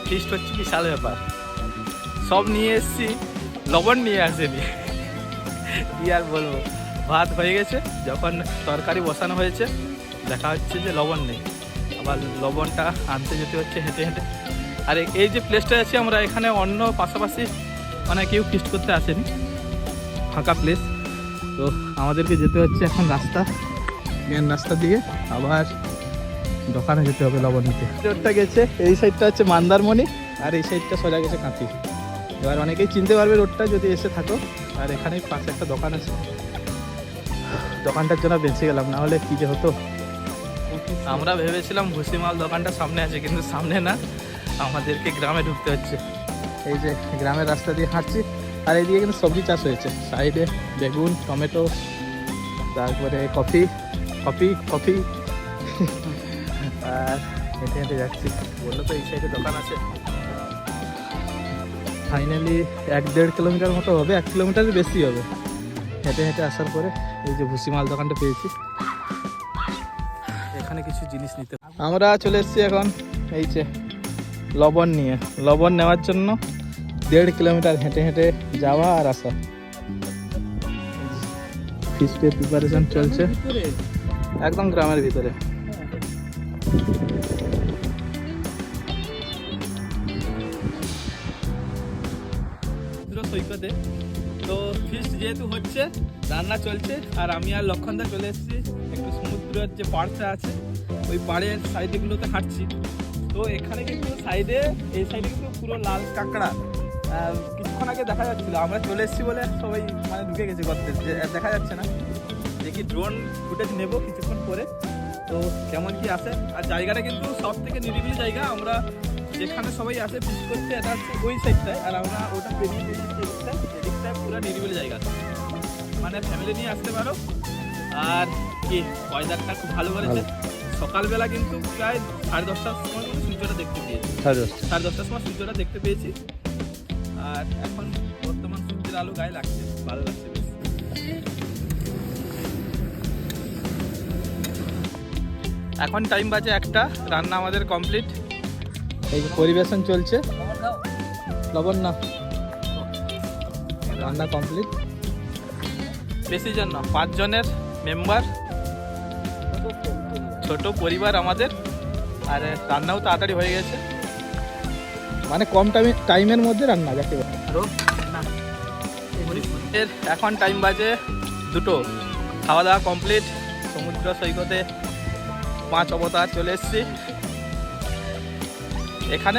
Feast হচ্ছে বিশাল ব্যাপার। সব নিয়ে এসছি, লবণ নিয়ে আসেনি। কি আর বলবো, ভাত হয়ে গেছে, যখন তরকারি বসানো হয়েছে দেখা হচ্ছে যে লবণ নেই, আবার লবণটা আনতে যেতে হচ্ছে হেঁটে হেঁটে। আর এই যে প্লেসটা আছে, আমরা এখানে অন্য পাশাপাশি মানে কেউ ফিস্ট করতে আসেনি, ফাঁকা প্লেস। তো আমাদেরকে যেতে হচ্ছে এখন মেন রাস্তা দিয়ে, আবার দোকানে যেতে হবে লবণ নিতে। রোডটা গেছে, এই সাইডটা হচ্ছে মন্দারমণি আর এই সাইডটা সোজা গেছে কাঁথি। এবার অনেকেই চিনতে পারবে রোডটা যদি এসে থাকো। আর এখানেই পাশে একটা দোকান আছে, দোকানটার জন্য বেঁচে গেলাম, না হলে কি যে হতো। আমরা ভেবেছিলাম ভুসিমাল দোকানটা সামনে আছে, কিন্তু সামনে না, আমাদেরকে গ্রামে ঢুকতে হচ্ছে। এই যে গ্রামের রাস্তা দিয়ে হাঁটছি, আর এইদিকে কিন্তু সবজি চাষ হয়েছে সাইডে, বেগুন, টমেটো, তারপরে কফি। আর হেঁটে হেঁটে যাচ্ছি, বললো তো এই সাইডে দোকান আছে। ফাইনালি 1-1.5 কিলোমিটার মতো হবে, 1 কিলোমিটারের বেশি হবে হেঁটে হেঁটে আসার পরে এই যে ভুসিমাল দোকানটা পেয়েছি। এখানে কিছু জিনিস নিতে আমরা চলে এসেছি এখন এই যে লবণ নিয়ে। লবণ নেওয়ার জন্য 1.5 কিলোমিটার হেঁটে হেঁটে যাওয়া আর আসা। ফিস্টের প্রিপারেশন চলছে একদম গ্রামের ভিতরে। সৈকতে তো ফিস্ট যেহেতু হচ্ছে, রান্না চলছে, আর আমি আর লক্ষণদা চলে এসেছি একটু সমুদ্রের যে পাড়টা আছে ওই পাড়ের সাইডগুলোতে হাঁটছি। তো এখানে কিন্তু এই সাইডে কিন্তু পুরো লাল কাঁকড়া কিছুক্ষণ আগে দেখা যাচ্ছিল, আমরা চলে এসেছি বলে সবাই মানে ঢুকে গেছে গর্তে, যে দেখা যাচ্ছে না। দেখি ড্রোন ফুটেজ নেবো কিছুক্ষণ পরে, তো কেমন কি আসে। আর জায়গাটা কিন্তু সব থেকে নিরিবিলি জায়গা, আমরা যেখানে সবাই আসে ফিস্ট করতে এটা হচ্ছে ওই সাইডটায়, আর আমরা ওটা পেরিয়ে এদিকটায় পুরো নিরিবিলি জায়গা, মানে ফ্যামিলি নিয়ে আসতে পারো। আর কি ওয়েদারটা খুব ভালো করেছে। সকালবেলা কিন্তু প্রায় 10:30টার সময় কিন্তু সূর্যটা দেখতে পেয়েছি, 10:30টার সময় সূর্যটা দেখতে পেয়েছি। আর এখন বর্তমান সূর্যের আলো গায়ে লাগছে, ভালো লাগছে বেশ। এখন টাইম বাজে 1টা, রান্না আমাদের কমপ্লিট, এই পরিবেশন চলছে। লবণ না, রান্না কমপ্লিট। বেশি জন না, 5 জনের মেম্বার, ছোট পরিবার আমাদের। আর রান্নাও তাড়াতাড়ি হয়ে গেছে, মানে কম টাইমের মধ্যে রান্না যাকে বলে। এখন টাইম বাজে 2টো, খাওয়া দাওয়া কমপ্লিট। সমুদ্র সৈকতে 5 অবতার চলে এসেছি এখানে।